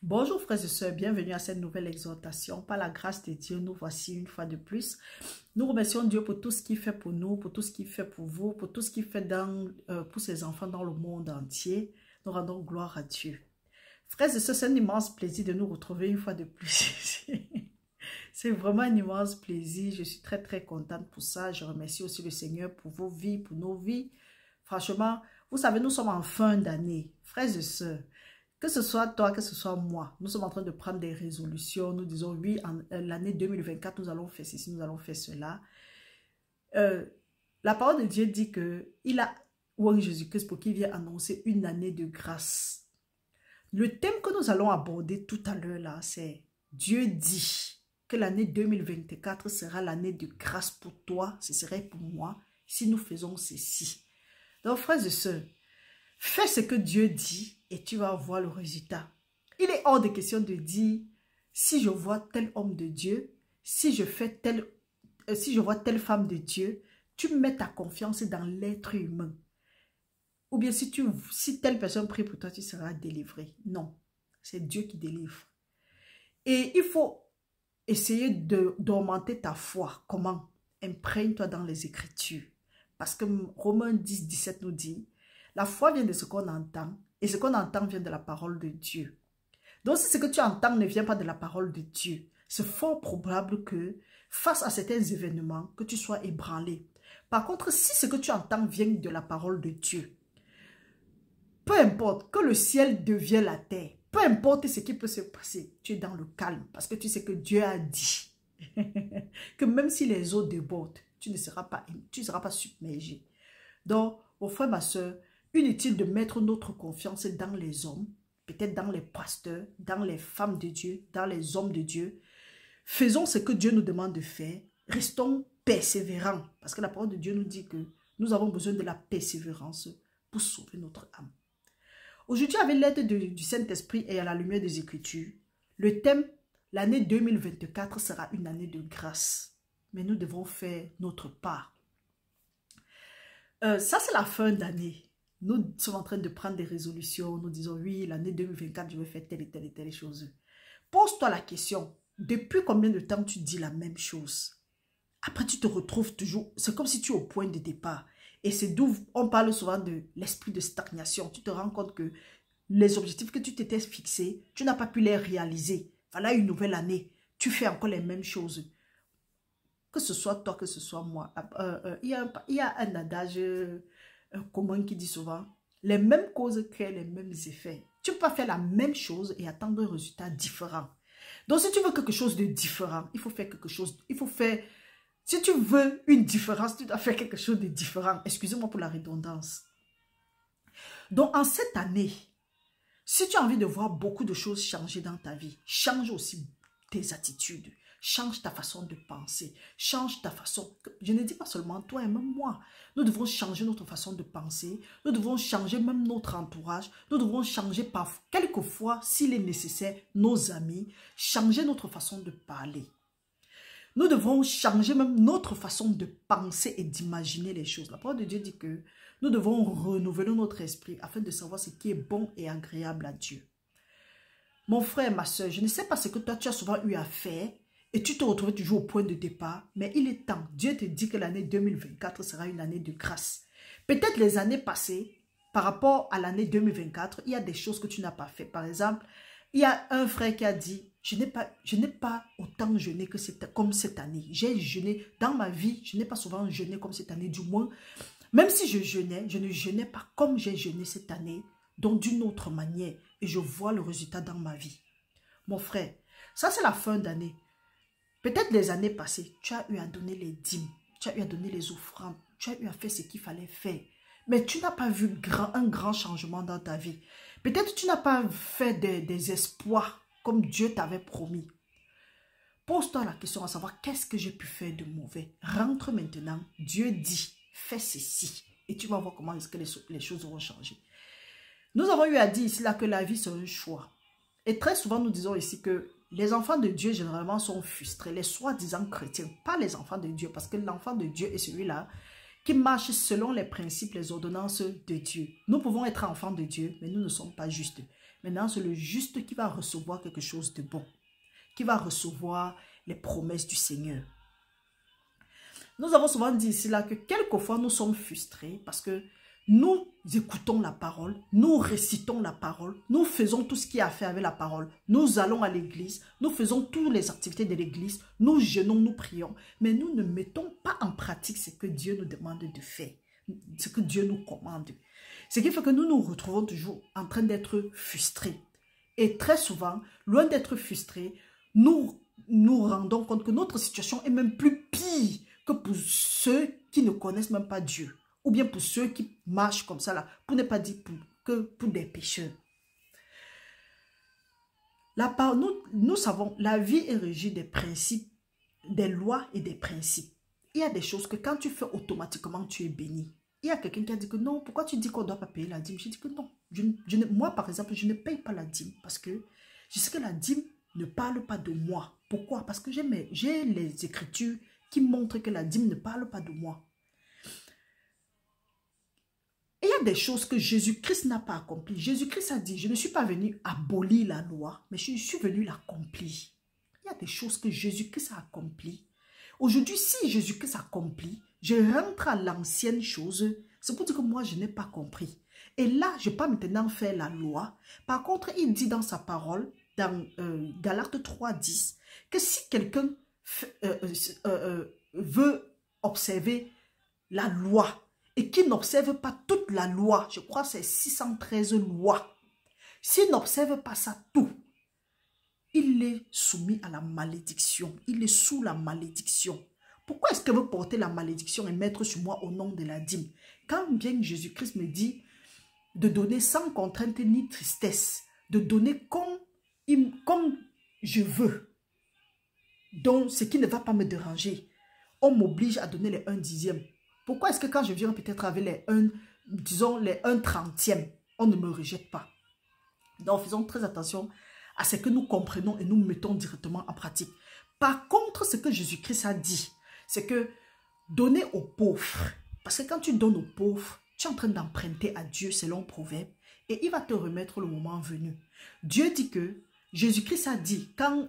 Bonjour frères et sœurs, bienvenue à cette nouvelle exhortation. Par la grâce de Dieu, nous voici une fois de plus. Nous remercions Dieu pour tout ce qu'il fait pour nous, pour tout ce qu'il fait pour vous, pour tout ce qu'il fait pour ses enfants dans le monde entier. Nous rendons gloire à Dieu. Frères et sœurs, c'est un immense plaisir de nous retrouver une fois de plus. C'est vraiment un immense plaisir. Je suis très très contente pour ça. Je remercie aussi le Seigneur pour vos vies, pour nos vies. Franchement, vous savez, nous sommes en fin d'année. Frères et sœurs, que ce soit toi, que ce soit moi, nous sommes en train de prendre des résolutions. Nous disons, oui, l'année 2024, nous allons faire ceci, nous allons faire cela. La parole de Dieu dit qu'il a oué Jésus-Christ pour qu'il vienne annoncer une année de grâce. Le thème que nous allons aborder tout à l'heure là, c'est Dieu dit que l'année 2024 sera l'année de grâce pour toi, ce serait pour moi, si nous faisons ceci. Donc, frères et sœurs, fais ce que Dieu dit et tu vas voir le résultat. Il est hors de question de dire, si je vois tel homme de Dieu, si je vois telle femme de Dieu, tu mets ta confiance dans l'être humain. Ou bien si telle personne prie pour toi, tu seras délivré. Non, c'est Dieu qui délivre. Et il faut essayer d'augmenter ta foi. Comment? Imprègne-toi dans les Écritures. Parce que Romains 10, 17 nous dit, la foi vient de ce qu'on entend, et ce qu'on entend vient de la parole de Dieu. Donc, si ce que tu entends ne vient pas de la parole de Dieu, c'est fort probable que, face à certains événements, que tu sois ébranlé. Par contre, si ce que tu entends vient de la parole de Dieu, peu importe que le ciel devienne la terre, peu importe ce qui peut se passer, tu es dans le calme, parce que tu sais que Dieu a dit que même si les eaux débordent, tu ne seras pas submergé. Donc, mon frère, ma soeur, inutile de mettre notre confiance dans les hommes, peut-être dans les pasteurs, dans les femmes de Dieu, dans les hommes de Dieu. Faisons ce que Dieu nous demande de faire. Restons persévérants. Parce que la parole de Dieu nous dit que nous avons besoin de la persévérance pour sauver notre âme. Aujourd'hui, avec l'aide du Saint-Esprit et à la lumière des Écritures, le thème, l'année 2024 sera une année de grâce. Mais nous devons faire notre part. Ça, c'est la fin d'année. Nous sommes en train de prendre des résolutions. Nous disons, oui, l'année 2024, je vais faire telle et telle et telle chose. Pose-toi la question, depuis combien de temps tu dis la même chose? Après, tu te retrouves toujours, c'est comme si tu es au point de départ. Et c'est d'où on parle souvent de l'esprit de stagnation. Tu te rends compte que les objectifs que tu t'étais fixés, tu n'as pas pu les réaliser. Voilà une nouvelle année. Tu fais encore les mêmes choses. Que ce soit toi, que ce soit moi. Il y a un adage commun qui dit souvent, les mêmes causes créent les mêmes effets. Tu ne peux pas faire la même chose et attendre un résultat différent. Donc, si tu veux quelque chose de différent, il faut faire quelque chose, si tu veux une différence, tu dois faire quelque chose de différent. Excusez-moi pour la redondance. Donc, en cette année, si tu as envie de voir beaucoup de choses changer dans ta vie, change aussi tes attitudes. Change ta façon de penser. Change ta façon. Je ne dis pas seulement toi et même moi. Nous devons changer notre façon de penser. Nous devons changer même notre entourage. Nous devons changer quelquefois, s'il est nécessaire, nos amis. Changer notre façon de parler. Nous devons changer même notre façon de penser et d'imaginer les choses. La parole de Dieu dit que nous devons renouveler notre esprit afin de savoir ce qui est bon et agréable à Dieu. Mon frère, ma soeur, je ne sais pas ce que toi tu as souvent eu à faire. Et tu te retrouves toujours au point de départ. Mais il est temps. Dieu te dit que l'année 2024 sera une année de grâce. Peut-être les années passées, par rapport à l'année 2024, il y a des choses que tu n'as pas fait. Par exemple, il y a un frère qui a dit, je n'ai pas autant jeûné comme cette année. J'ai jeûné dans ma vie, je n'ai pas souvent jeûné comme cette année. Du moins, même si je jeûnais, je ne jeûnais pas comme j'ai jeûné cette année, donc d'une autre manière. Et je vois le résultat dans ma vie. Mon frère, ça c'est la fin d'année. Peut-être les années passées, tu as eu à donner les dîmes, tu as eu à donner les offrandes, tu as eu à faire ce qu'il fallait faire. Mais tu n'as pas vu un grand changement dans ta vie. Peut-être tu n'as pas fait des espoirs comme Dieu t'avait promis. Pose-toi la question à savoir qu'est-ce que j'ai pu faire de mauvais. Rentre maintenant, Dieu dit, fais ceci. Et tu vas voir comment est-ce que les choses vont changer. Nous avons eu à dire ici là que la vie c'est un choix. Et très souvent nous disons ici que les enfants de Dieu, généralement, sont frustrés. Les soi-disant chrétiens, pas les enfants de Dieu. Parce que l'enfant de Dieu est celui-là qui marche selon les principes, les ordonnances de Dieu. Nous pouvons être enfants de Dieu, mais nous ne sommes pas justes. Maintenant, c'est le juste qui va recevoir quelque chose de bon, qui va recevoir les promesses du Seigneur. Nous avons souvent dit ici là que quelquefois nous sommes frustrés parce que nous écoutons la parole, nous récitons la parole, nous faisons tout ce qui a à faire avec la parole. Nous allons à l'église, nous faisons toutes les activités de l'église, nous jeûnons, nous prions, mais nous ne mettons pas en pratique ce que Dieu nous demande de faire, ce que Dieu nous commande. Ce qui fait que nous nous retrouvons toujours en train d'être frustrés. Et très souvent, loin d'être frustrés, nous nous rendons compte que notre situation est même plus pire que pour ceux qui ne connaissent même pas Dieu. Ou bien pour ceux qui marchent comme ça, là, pour ne pas dire que pour des pécheurs. Nous savons, la vie est régie des principes, des lois et des principes. Il y a des choses que quand tu fais automatiquement, tu es béni. Il y a quelqu'un qui a dit que non, pourquoi tu dis qu'on ne doit pas payer la dîme? J'ai dit que non. Moi, par exemple, je ne paye pas la dîme parce que je sais que la dîme ne parle pas de moi. Pourquoi? Parce que j'ai les écritures qui montrent que la dîme ne parle pas de moi. Il y a des choses que Jésus-Christ n'a pas accomplies. Jésus-Christ a dit, je ne suis pas venu abolir la loi, mais je suis venu l'accomplir. Il y a des choses que Jésus-Christ a accomplies. Aujourd'hui, si Jésus-Christ accomplit, je rentre à l'ancienne chose. C'est pour dire que moi, je n'ai pas compris. Et là, je ne vais pas maintenant faire la loi. Par contre, il dit dans sa parole, dans Galates 3:10, que si quelqu'un veut observer la loi, et qui n'observe pas toute la loi, je crois que c'est 613 lois, s'il n'observe pas ça tout, il est soumis à la malédiction, il est sous la malédiction. Pourquoi est-ce que vous portez la malédiction et mettre sur moi au nom de la dîme? Quand bien Jésus-Christ me dit de donner sans contrainte ni tristesse, de donner comme je veux, donc ce qui ne va pas me déranger, on m'oblige à donner les 1/10. Pourquoi est-ce que quand je viens peut-être avec les 1/30, on ne me rejette pas? Donc, faisons très attention à ce que nous comprenons et nous mettons directement en pratique. Par contre, ce que Jésus-Christ a dit, c'est que donner aux pauvres, parce que quand tu donnes aux pauvres, tu es en train d'emprunter à Dieu selon Proverbe et il va te remettre le moment venu. Dieu dit que, Jésus-Christ a dit, quand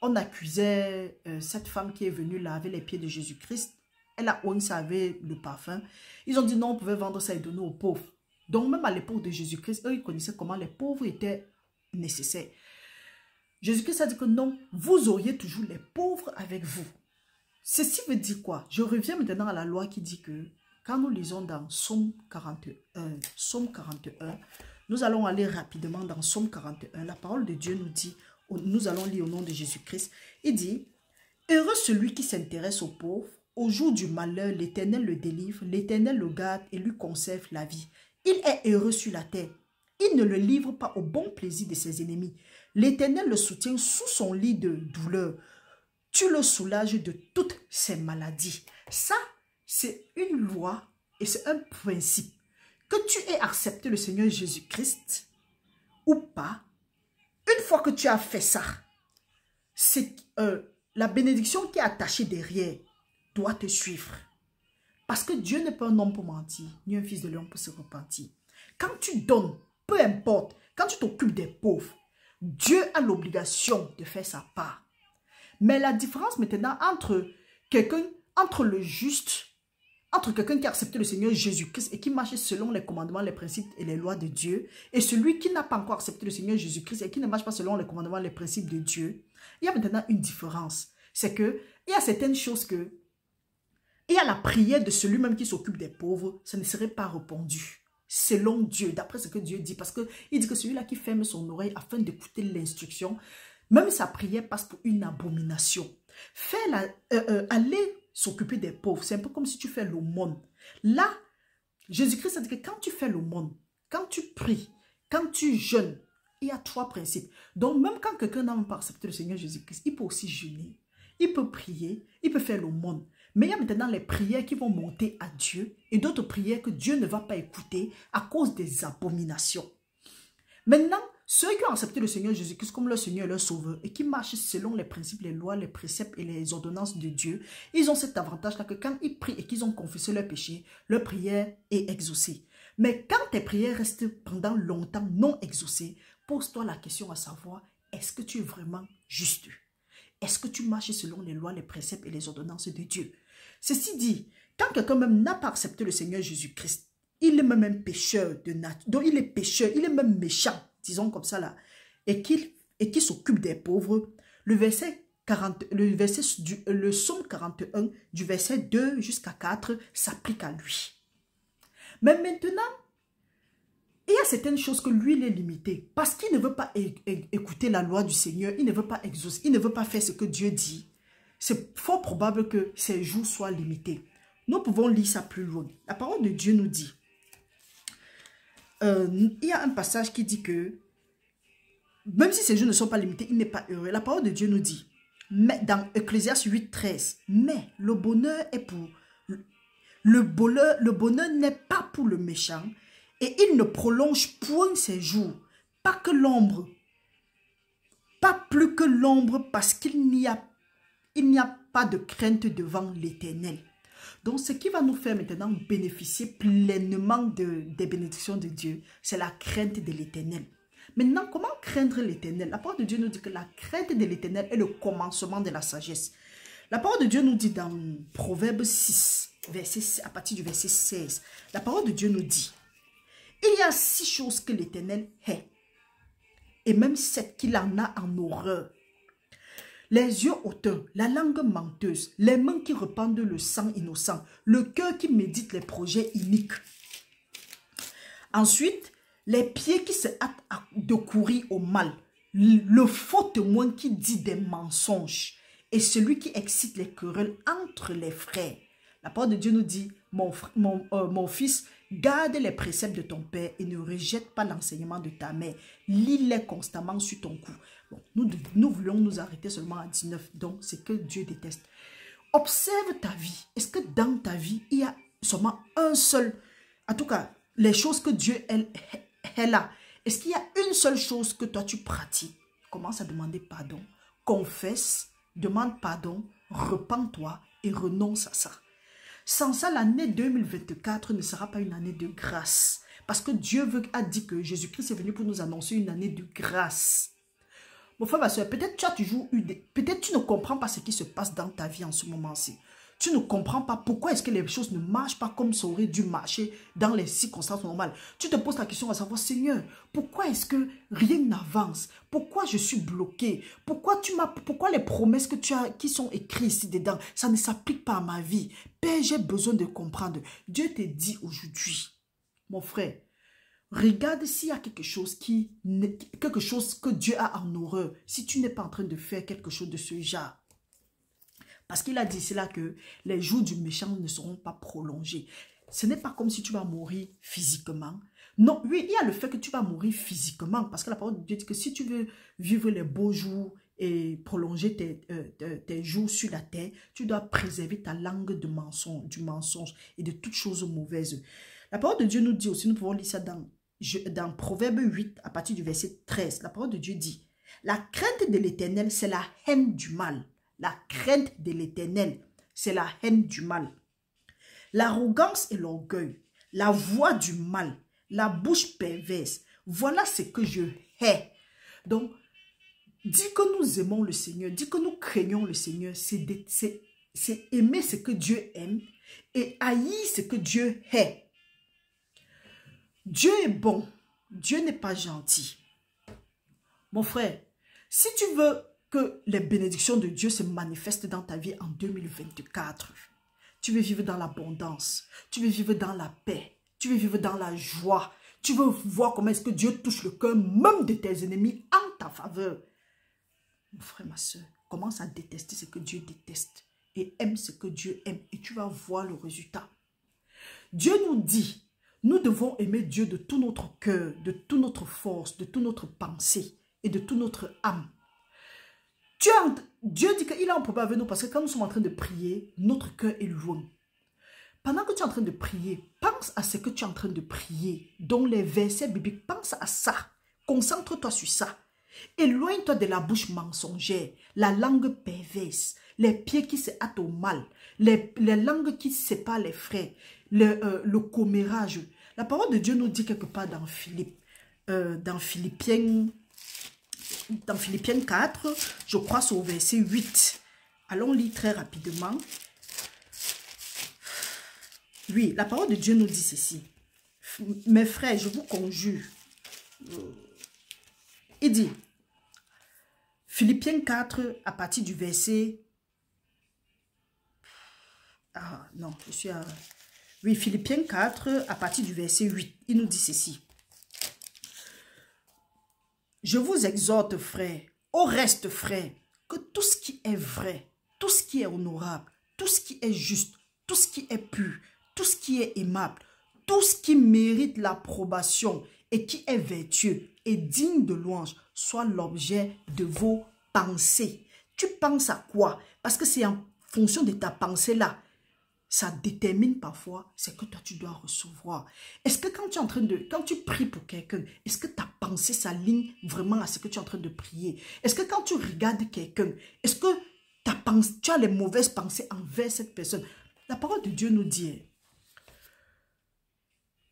on accusait cette femme qui est venue laver les pieds de Jésus-Christ, elle a oint avec le parfum. Ils ont dit non, on pouvait vendre ça et donner aux pauvres. Donc même à l'époque de Jésus-Christ, eux, ils connaissaient comment les pauvres étaient nécessaires. Jésus-Christ a dit que non, vous auriez toujours les pauvres avec vous. Ceci veut dire quoi? Je reviens maintenant à la loi qui dit que quand nous lisons dans Psaume 41, nous allons aller rapidement dans Psaume 41. La parole de Dieu nous dit, nous allons lire au nom de Jésus-Christ, il dit, heureux celui qui s'intéresse aux pauvres. Au jour du malheur, l'Éternel le délivre, l'Éternel le garde et lui conserve la vie. Il est heureux sur la terre. Il ne le livre pas au bon plaisir de ses ennemis. L'Éternel le soutient sous son lit de douleur. Tu le soulages de toutes ses maladies. Ça, c'est une loi et c'est un principe. Que tu aies accepté le Seigneur Jésus-Christ ou pas, une fois que tu as fait ça, c'est la bénédiction qui est attachée derrière doit te suivre. Parce que Dieu n'est pas un homme pour mentir, ni un fils de l'homme pour se repentir. Quand tu donnes, peu importe, quand tu t'occupes des pauvres, Dieu a l'obligation de faire sa part. Mais la différence maintenant entre le juste, entre quelqu'un qui a accepté le Seigneur Jésus-Christ et qui marche selon les commandements, les principes et les lois de Dieu, et celui qui n'a pas encore accepté le Seigneur Jésus-Christ et qui ne marche pas selon les commandements, les principes de Dieu, il y a maintenant une différence. C'est que il y a certaines choses que et à la prière de celui-même qui s'occupe des pauvres, ça ne serait pas répondu. Selon Dieu, d'après ce que Dieu dit. Parce qu'il dit que celui-là qui ferme son oreille afin d'écouter l'instruction, même sa prière passe pour une abomination. Aller s'occuper des pauvres, c'est un peu comme si tu fais l'aumône. Là, Jésus-Christ a dit que quand tu fais l'aumône, quand tu pries, quand tu jeûnes, il y a 3 principes. Donc même quand quelqu'un n'a pas accepté le Seigneur Jésus-Christ, il peut aussi jeûner, il peut prier, il peut faire l'aumône. Mais il y a maintenant les prières qui vont monter à Dieu et d'autres prières que Dieu ne va pas écouter à cause des abominations. Maintenant, ceux qui ont accepté le Seigneur Jésus-Christ comme leur Seigneur et leur Sauveur et qui marchent selon les principes, les lois, les préceptes et les ordonnances de Dieu, ils ont cet avantage-là que quand ils prient et qu'ils ont confessé leur péché, leur prière est exaucée. Mais quand tes prières restent pendant longtemps non exaucées, pose-toi la question à savoir, est-ce que tu es vraiment juste? Est-ce que tu marches selon les lois, les préceptes et les ordonnances de Dieu? Ceci dit, quand quelqu'un même n'a pas accepté le Seigneur Jésus-Christ, il est même un pécheur de nature, donc il est pécheur, il est même méchant, disons comme ça là, et qui s'occupe des pauvres, le psaume 41 du verset 2 jusqu'à 4 s'applique à lui. Mais maintenant, il y a certaines choses que lui, il est limité. Parce qu'il ne veut pas écouter la loi du Seigneur. Il ne veut pas exaucer. Il ne veut pas faire ce que Dieu dit. C'est fort probable que ses jours soient limités. Nous pouvons lire ça plus loin. La parole de Dieu nous dit. Il y a un passage qui dit que même si ses jours ne sont pas limités, il n'est pas heureux. La parole de Dieu nous dit, mais dans Ecclésiaste 8, 13, mais le bonheur est pour... Le bonheur n'est pas pour le méchant, et il ne prolonge point ses jours, pas plus que l'ombre, parce qu'il n'y a pas de crainte devant l'Éternel. Donc, ce qui va nous faire maintenant bénéficier pleinement des bénédictions de Dieu, c'est la crainte de l'Éternel. Maintenant, comment craindre l'Éternel? La parole de Dieu nous dit que la crainte de l'Éternel est le commencement de la sagesse. La parole de Dieu nous dit dans Proverbe 6, à partir du verset 16, la parole de Dieu nous dit, il y a 6 choses que l'Éternel hait, et même 7 qu'il en a en horreur. Les yeux hautains, la langue menteuse, les mains qui répandent le sang innocent, le cœur qui médite les projets iniques. Ensuite, les pieds qui se hâtent de courir au mal, le faux témoin qui dit des mensonges et celui qui excite les querelles entre les frères. La parole de Dieu nous dit, mon fils, garde les préceptes de ton père et ne rejette pas l'enseignement de ta mère. Lis-les constamment sur ton cou. Bon, nous voulons nous arrêter seulement à 19, donc c'est que Dieu déteste. Observe ta vie. Est-ce que dans ta vie, il y a seulement un seul, en tout cas, les choses que Dieu est là. Est-ce qu'il y a une seule chose que toi tu pratiques? Commence à demander pardon. Confesse, demande pardon, repens-toi et renonce à ça. Sans ça, l'année 2024 ne sera pas une année de grâce. Parce que Dieu a dit que Jésus-Christ est venu pour nous annoncer une année de grâce. Mon frère, ma soeur, peut-être tu as toujours eu peut-être tu ne comprends pas ce qui se passe dans ta vie en ce moment-ci. Tu ne comprends pas pourquoi est-ce que les choses ne marchent pas comme ça aurait dû marcher dans les circonstances normales. Tu te poses la question à savoir, Seigneur, pourquoi est-ce que rien n'avance? Pourquoi je suis bloqué? Pourquoi les promesses que tu as, qui sont écrites ici dedans, ça ne s'applique pas à ma vie? Père, j'ai besoin de comprendre. Dieu te dit aujourd'hui, mon frère, regarde s'il y a quelque chose que Dieu a en horreur, si tu n'es pas en train de faire quelque chose de ce genre. Parce qu'il a dit cela que les jours du méchant ne seront pas prolongés. Ce n'est pas comme si tu vas mourir physiquement. Non, oui, il y a le fait que tu vas mourir physiquement. Parce que la parole de Dieu dit que si tu veux vivre les beaux jours et prolonger tes jours sur la terre, tu dois préserver ta langue du mensonge et de toutes choses mauvaises. La parole de Dieu nous dit aussi, nous pouvons lire ça dans Proverbe 8, à partir du verset 13. La parole de Dieu dit, la crainte de l'Éternel, c'est la haine du mal. La crainte de l'Éternel, c'est la haine du mal. L'arrogance et l'orgueil, la voix du mal, la bouche perverse, voilà ce que je hais. Donc, dis que nous aimons le Seigneur, dis que nous craignons le Seigneur, c'est aimer ce que Dieu aime et haïr ce que Dieu hait. Dieu est bon, Dieu n'est pas gentil. Mon frère, si tu veux que les bénédictions de Dieu se manifestent dans ta vie en 2024. Tu veux vivre dans l'abondance, tu veux vivre dans la paix, tu veux vivre dans la joie, tu veux voir comment est-ce que Dieu touche le cœur même de tes ennemis en ta faveur. Mon frère, ma soeur, commence à détester ce que Dieu déteste et aime ce que Dieu aime et tu vas voir le résultat. Dieu nous dit, nous devons aimer Dieu de tout notre cœur, de toute notre force, de toute notre pensée et de toute notre âme. Dieu dit qu'il a un problème avec nous parce que quand nous sommes en train de prier, notre cœur est loin. Pendant que tu es en train de prier, pense à ce que tu es en train de prier. Donc les versets bibliques, pense à ça. Concentre-toi sur ça. Éloigne-toi de la bouche mensongère, la langue perverse, les pieds qui se hâtent au mal, les langues qui séparent les frères, le commérage. La parole de Dieu nous dit quelque part dans Philippiens Dans Philippiens 4, je crois c'est au verset 8. Allons lire très rapidement. Oui, la parole de Dieu nous dit ceci. Mes frères, je vous conjure. Il dit, Philippiens 4, à partir du verset... Ah non, je suis à... Oui, Philippiens 4, à partir du verset 8, il nous dit ceci. Je vous exhorte, frères, au reste, frères, que tout ce qui est vrai, tout ce qui est honorable, tout ce qui est juste, tout ce qui est pur, tout ce qui est aimable, tout ce qui mérite l'approbation et qui est vertueux et digne de louange, soit l'objet de vos pensées. Tu penses à quoi? Parce que c'est en fonction de ta pensée-là. Ça détermine parfois ce que toi tu dois recevoir. Est-ce que quand tu es en train de, quand tu pries pour quelqu'un, est-ce que ta pensée s'aligne vraiment à ce que tu es en train de prier? Est-ce que quand tu regardes quelqu'un, est-ce que tu as les mauvaises pensées envers cette personne? La parole de Dieu nous dit,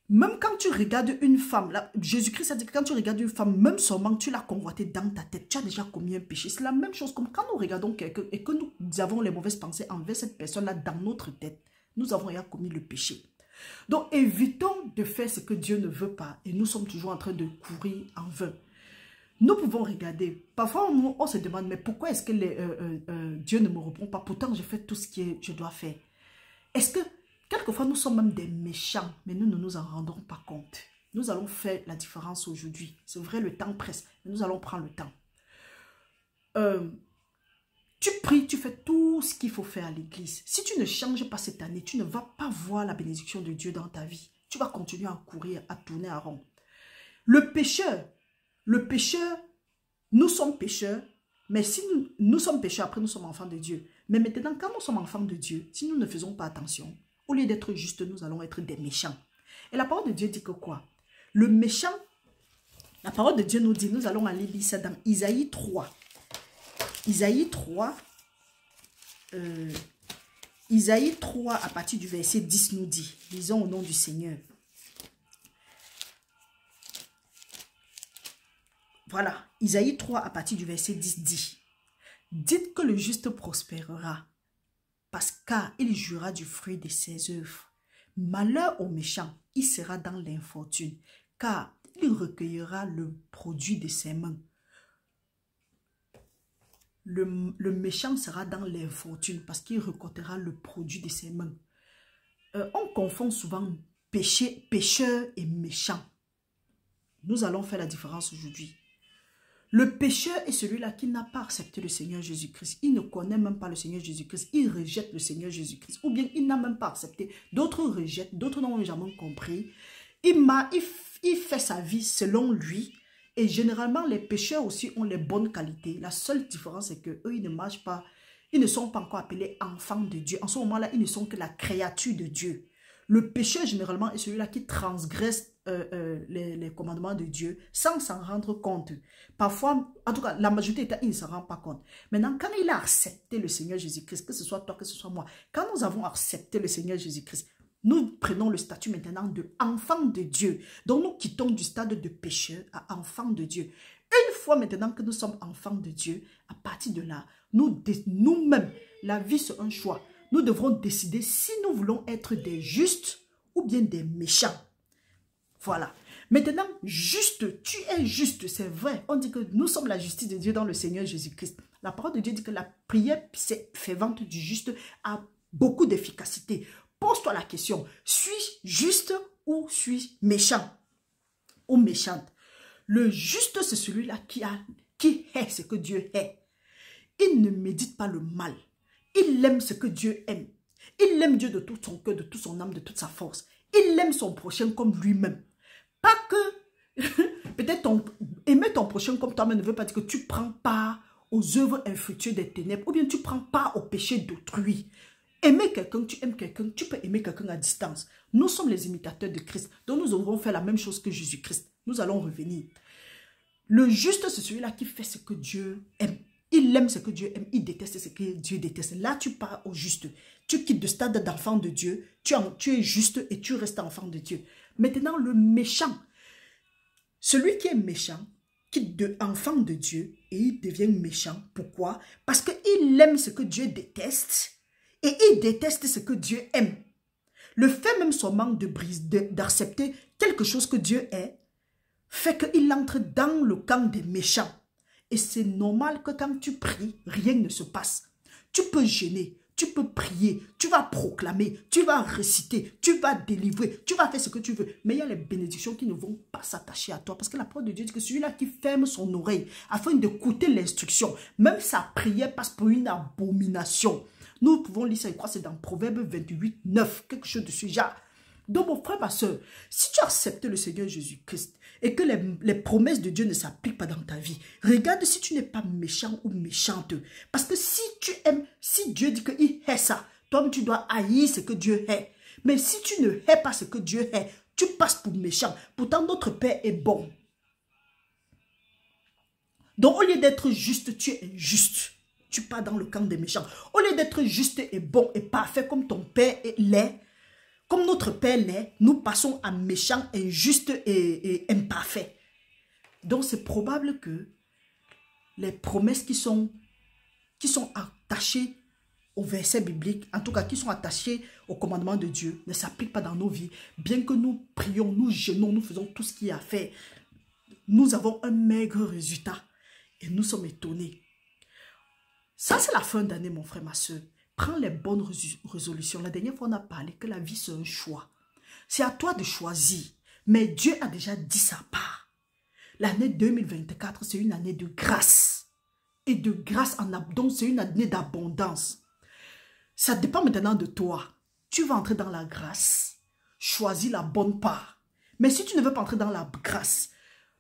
même quand tu regardes une femme, Jésus-Christ a dit que quand tu regardes une femme, même seulement tu l'as convoitée dans ta tête, tu as déjà commis un péché. C'est la même chose comme quand nous regardons quelqu'un et que nous avons les mauvaises pensées envers cette personne-là dans notre tête. Nous avons déjà commis le péché. Donc évitons de faire ce que Dieu ne veut pas et nous sommes toujours en train de courir en vain. Nous pouvons regarder. Parfois, on se demande, mais pourquoi est-ce que Dieu ne me répond pas? Pourtant, je fais tout ce que je dois faire. Est-ce que quelquefois, nous sommes même des méchants, mais nous ne nous en rendons pas compte. Nous allons faire la différence aujourd'hui. C'est vrai, le temps presse, mais nous allons prendre le temps. Tu pries, tu fais tout ce qu'il faut faire à l'église. Si tu ne changes pas cette année, tu ne vas pas voir la bénédiction de Dieu dans ta vie. Tu vas continuer à courir, à tourner en rond. Le pécheur, nous sommes pécheurs, mais si nous sommes pécheurs, après nous sommes enfants de Dieu. Mais maintenant, quand nous sommes enfants de Dieu, si nous ne faisons pas attention, au lieu d'être justes, nous allons être des méchants. Et la parole de Dieu dit que quoi? Le méchant, la parole de Dieu nous dit, nous allons aller lire ça dans Isaïe 3. Isaïe 3, Isaïe 3 à partir du verset 10 nous dit, lisons au nom du Seigneur. Voilà, Isaïe 3 à partir du verset 10 dit, dites que le juste prospérera, parce qu'il jouira du fruit de ses œuvres. Malheur au méchant, il sera dans l'infortune, car il recueillera le produit de ses mains. Le méchant sera dans l'infortune parce qu'il récoltera le produit de ses mains. On confond souvent pécheur et méchant. Nous allons faire la différence aujourd'hui. Le pécheur est celui-là qui n'a pas accepté le Seigneur Jésus-Christ. Il ne connaît même pas le Seigneur Jésus-Christ. Il rejette le Seigneur Jésus-Christ. Ou bien il n'a même pas accepté. D'autres rejettent, d'autres n'ont jamais compris. Il fait sa vie selon lui. Et généralement, les pécheurs aussi ont les bonnes qualités. La seule différence, c'est qu'eux, ils ne marchent pas. Ils ne sont pas encore appelés enfants de Dieu. En ce moment-là, ils ne sont que la créature de Dieu. Le pécheur, généralement, est celui-là qui transgresse les commandements de Dieu sans s'en rendre compte. Parfois, en tout cas, la majorité du temps, il ne s'en rend pas compte. Maintenant, quand il a accepté le Seigneur Jésus-Christ, que ce soit toi, que ce soit moi, quand nous avons accepté le Seigneur Jésus-Christ, nous prenons le statut maintenant d'enfant de Dieu. Donc, nous quittons du stade de pécheur à enfant de Dieu. Une fois maintenant que nous sommes enfants de Dieu, à partir de là, nous-mêmes, la vie c'est un choix. Nous devrons décider si nous voulons être des justes ou bien des méchants. Voilà. Maintenant, juste, tu es juste, c'est vrai. On dit que nous sommes la justice de Dieu dans le Seigneur Jésus-Christ. La parole de Dieu dit que la prière fervente du juste a beaucoup d'efficacité. Pose-toi la question, suis-je juste ou suis-je méchant ou méchante? Le juste, c'est celui-là qui est ce que Dieu est. Il ne médite pas le mal. Il aime ce que Dieu aime. Il aime Dieu de tout son cœur, de toute son âme, de toute sa force. Il aime son prochain comme lui-même. Pas que, peut-être aimer ton prochain comme toi-même ne veut pas dire que tu prends part aux œuvres infructueuses des ténèbres ou bien tu prends part au péché d'autrui. Aimer quelqu'un, tu aimes quelqu'un, tu peux aimer quelqu'un à distance. Nous sommes les imitateurs de Christ. Donc nous devrons faire la même chose que Jésus-Christ. Nous allons revenir. Le juste, c'est celui-là qui fait ce que Dieu aime. Il aime ce que Dieu aime, il déteste ce que Dieu déteste. Là, tu pars au juste. Tu quittes le stade d'enfant de Dieu. Tu es juste et tu restes enfant de Dieu. Maintenant, le méchant. Celui qui est méchant, enfant de Dieu et il devient méchant. Pourquoi? Parce qu'il aime ce que Dieu déteste et il déteste ce que Dieu aime. Le fait même seulement d'accepter quelque chose que Dieu est, fait qu'il entre dans le camp des méchants. Et c'est normal que quand tu pries, rien ne se passe. Tu peux jeûner, tu peux prier, tu vas proclamer, tu vas réciter, tu vas délivrer, tu vas faire ce que tu veux. Mais il y a les bénédictions qui ne vont pas s'attacher à toi. Parce que la parole de Dieu dit que celui-là qui ferme son oreille afin d'écouter l'instruction, même sa prière passe pour une abomination. Nous pouvons lire ça, je crois que c'est dans Proverbe 28, 9, quelque chose de ce genre. Donc mon frère, ma soeur, si tu acceptes le Seigneur Jésus-Christ et que les promesses de Dieu ne s'appliquent pas dans ta vie, regarde si tu n'es pas méchant ou méchante. Parce que si tu aimes, si Dieu dit qu'il hait ça, toi tu dois haïr ce que Dieu hait. Mais si tu ne hais pas ce que Dieu hait, tu passes pour méchant. Pourtant notre Père est bon. Donc au lieu d'être juste, tu es injuste. Tu pars dans le camp des méchants. Au lieu d'être juste et bon et parfait comme ton Père l'est, comme notre Père l'est, nous passons à méchant, injuste et imparfait. Donc c'est probable que les promesses qui sont attachées au verset biblique, en tout cas qui sont attachées au commandement de Dieu, ne s'appliquent pas dans nos vies. Bien que nous prions, nous jeûnons, nous faisons tout ce qu'il y a à faire, nous avons un maigre résultat et nous sommes étonnés. Ça, c'est la fin d'année, mon frère, ma soeur. Prends les bonnes résolutions. La dernière fois, on a parlé que la vie, c'est un choix. C'est à toi de choisir. Mais Dieu a déjà dit sa part. L'année 2024, c'est une année de grâce. Et de grâce en abondance, c'est une année d'abondance. Ça dépend maintenant de toi. Tu vas entrer dans la grâce. Choisis la bonne part. Mais si tu ne veux pas entrer dans la grâce,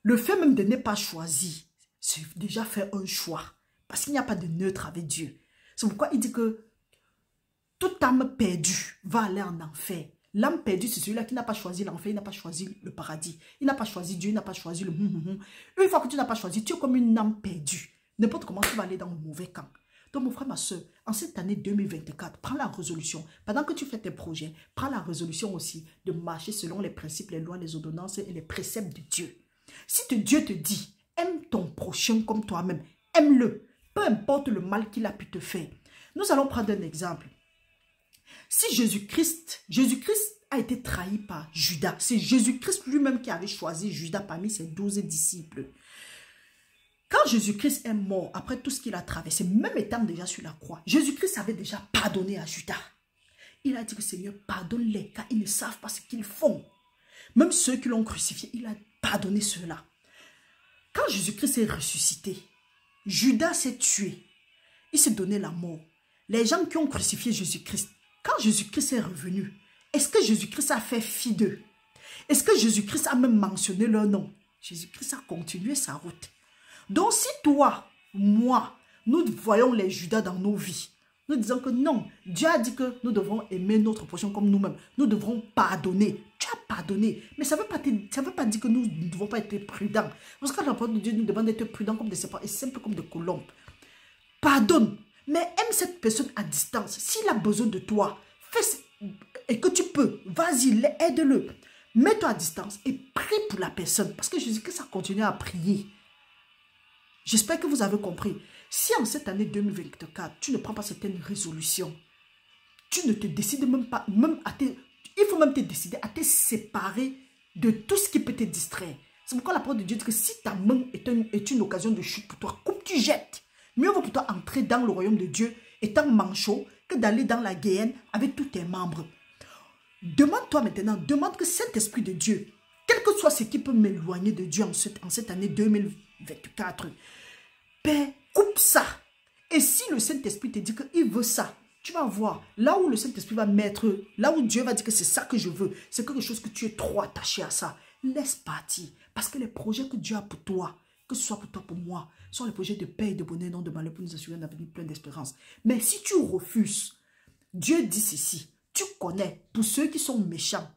le fait même de ne pas choisir, c'est déjà faire un choix. Parce qu'il n'y a pas de neutre avec Dieu. C'est pourquoi il dit que toute âme perdue va aller en enfer. L'âme perdue, c'est celui-là qui n'a pas choisi l'enfer, il n'a pas choisi le paradis. Il n'a pas choisi Dieu, il n'a pas choisi le Une fois que tu n'as pas choisi, tu es comme une âme perdue. N'importe comment tu vas aller dans le mauvais camp. Donc mon frère, ma soeur, en cette année 2024, prends la résolution. Pendant que tu fais tes projets, prends la résolution aussi de marcher selon les principes, les lois, les ordonnances et les préceptes de Dieu. Si Dieu te dit, aime ton prochain comme toi-même, aime-le. Peu importe le mal qu'il a pu te faire. Nous allons prendre un exemple. Si Jésus-Christ a été trahi par Judas. C'est Jésus-Christ lui-même qui avait choisi Judas parmi ses 12 disciples. Quand Jésus-Christ est mort, après tout ce qu'il a traversé, même étant déjà sur la croix, Jésus-Christ avait déjà pardonné à Judas. Il a dit que Seigneur, pardonne-les, car ils ne savent pas ce qu'ils font. Même ceux qui l'ont crucifié, il a pardonné ceux-là. Quand Jésus-Christ est ressuscité, Judas s'est tué. Il s'est donné la mort. Les gens qui ont crucifié Jésus-Christ, quand Jésus-Christ est revenu, est-ce que Jésus-Christ a fait fi d'eux? Est-ce que Jésus-Christ a même mentionné leur nom? Jésus-Christ a continué sa route. Donc si toi, moi, nous voyons les Judas dans nos vies, nous disons que non, Dieu a dit que nous devons aimer notre prochain comme nous-mêmes. Nous devrons pardonner. Tu as pardonné. Mais ça ne veut pas dire que nous ne devons pas être prudents. Parce que la parole de Dieu nous demande d'être prudents comme des serpents et simples comme des colombes. Pardonne. Mais aime cette personne à distance. S'il a besoin de toi, fais et que tu peux, vas-y, aide-le. Mets-toi à distance et prie pour la personne. Parce que Jésus-Christ a continué à prier. J'espère que vous avez compris. Si en cette année 2024, tu ne prends pas certaines résolutions, tu ne te décides même pas, il faut même te décider à te séparer de tout ce qui peut te distraire. C'est pourquoi la parole de Dieu dit que si ta main est une occasion de chute pour toi, coupe, tu jettes. Mieux vaut pour toi entrer dans le royaume de Dieu étant manchot que d'aller dans la guéhenne avec tous tes membres. Demande-toi maintenant, demande que Saint-Esprit de Dieu, quel que soit ce qui peut m'éloigner de Dieu en cette année 2024, Père, coupe ça. Et si le Saint-Esprit te dit qu'il veut ça, tu vas voir, là où le Saint-Esprit va mettre, là où Dieu va dire que c'est ça que je veux, c'est quelque chose que tu es trop attaché à ça. Laisse partir. Parce que les projets que Dieu a pour toi, que ce soit pour toi, pour moi, sont les projets de paix et de bonheur, non de malheur, pour nous assurer un avenir plein d'espérance. Mais si tu refuses, Dieu dit ceci, tu connais, pour ceux qui sont méchants,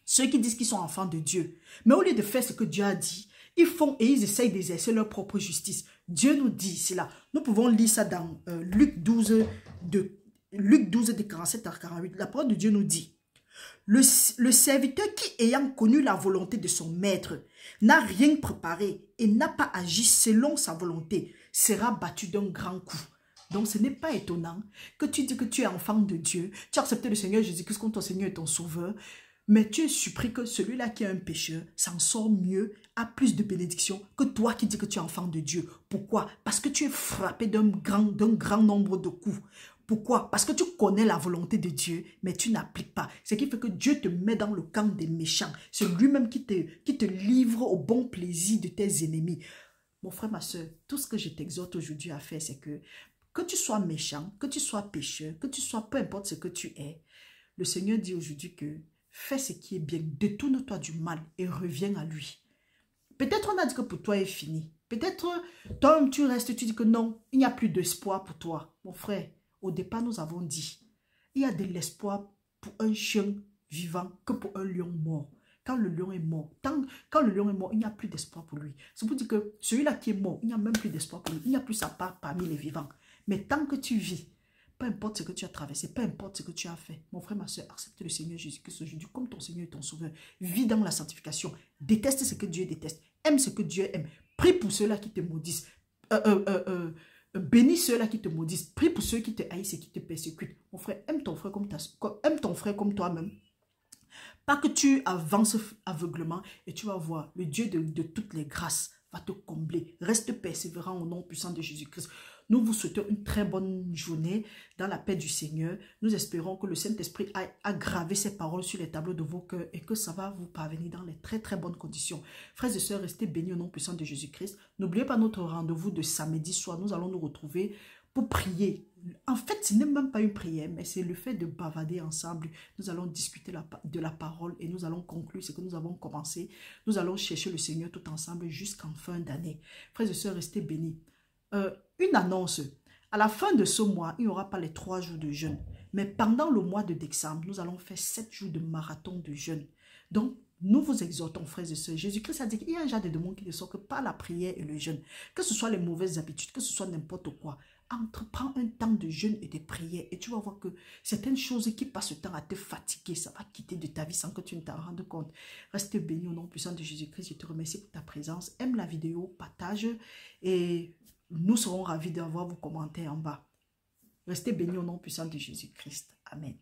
ceux qui disent qu'ils sont enfants de Dieu, mais au lieu de faire ce que Dieu a dit, ils font et ils essayent d'exercer leur propre justice. Dieu nous dit cela. Nous pouvons lire ça dans Luc 12, de 47 à 48. La parole de Dieu nous dit, Le serviteur qui, ayant connu la volonté de son maître, n'a rien préparé et n'a pas agi selon sa volonté, sera battu d'un grand coup. Donc ce n'est pas étonnant que tu dis que tu es enfant de Dieu, tu as accepté le Seigneur Jésus-Christ comme ton Seigneur et ton Sauveur, mais tu es surpris que celui-là qui est un pécheur s'en sort mieux, a plus de bénédictions que toi qui dis que tu es enfant de Dieu. Pourquoi? Parce que tu es frappé d'un grand nombre de coups. Pourquoi? Parce que tu connais la volonté de Dieu, mais tu n'appliques pas. Ce qui fait que Dieu te met dans le camp des méchants. C'est lui-même qui te livre au bon plaisir de tes ennemis. Mon frère, ma soeur, tout ce que je t'exhorte aujourd'hui à faire, c'est que tu sois méchant, que tu sois pécheur, que tu sois peu importe ce que tu es, le Seigneur dit aujourd'hui que fais ce qui est bien, détourne-toi du mal et reviens à lui. Peut-être on a dit que pour toi est fini. Peut-être toi tu restes, tu dis que non, il n'y a plus d'espoir pour toi. Mon frère, au départ nous avons dit, il y a de l'espoir pour un chien vivant que pour un lion mort. Quand le lion est mort, quand le lion est mort, il n'y a plus d'espoir pour lui. C'est pour dire que celui-là qui est mort, il n'y a même plus d'espoir pour lui. Il n'y a plus sa part parmi les vivants. Mais tant que tu vis, peu importe ce que tu as traversé, peu importe ce que tu as fait, mon frère, ma soeur, accepte le Seigneur Jésus-Christ aujourd'hui comme ton Seigneur et ton Sauveur. Vis dans la sanctification. Déteste ce que Dieu déteste. Aime ce que Dieu aime. Prie pour ceux-là qui te maudissent. Bénis ceux-là qui te maudissent. Prie pour ceux qui te haïssent et qui te persécutent. Mon frère, aime ton frère comme toi-même. Pas que tu avances aveuglement et tu vas voir le Dieu de toutes les grâces va te combler. Reste persévérant au nom puissant de Jésus-Christ. Nous vous souhaitons une très bonne journée dans la paix du Seigneur. Nous espérons que le Saint-Esprit a gravé ces paroles sur les tableaux de vos cœurs et que ça va vous parvenir dans les très très bonnes conditions. Frères et sœurs, restez bénis au nom puissant de Jésus-Christ. N'oubliez pas notre rendez-vous de samedi soir. Nous allons nous retrouver pour prier. En fait, ce n'est même pas une prière, mais c'est le fait de bavarder ensemble. Nous allons discuter de la parole et nous allons conclure ce que nous avons commencé. Nous allons chercher le Seigneur tout ensemble jusqu'en fin d'année. Frères et sœurs, restez bénis. Une annonce. À la fin de ce mois, il n'y aura pas les 3 jours de jeûne. Mais pendant le mois de décembre, nous allons faire 7 jours de marathon de jeûne. Donc, nous vous exhortons, frères et sœurs. Jésus-Christ a dit qu'il y a un genre de démons qui ne sortent que par la prière et le jeûne. Que ce soit les mauvaises habitudes, que ce soit n'importe quoi. Entreprends un temps de jeûne et de prière et tu vas voir que certaines choses qui passent le temps à te fatiguer, ça va quitter de ta vie sans que tu ne t'en rendes compte. Reste béni au nom puissant de Jésus-Christ. Je te remercie pour ta présence. Aime la vidéo, partage et nous serons ravis d'avoir vos commentaires en bas. Restez bénis au nom puissant de Jésus-Christ. Amen.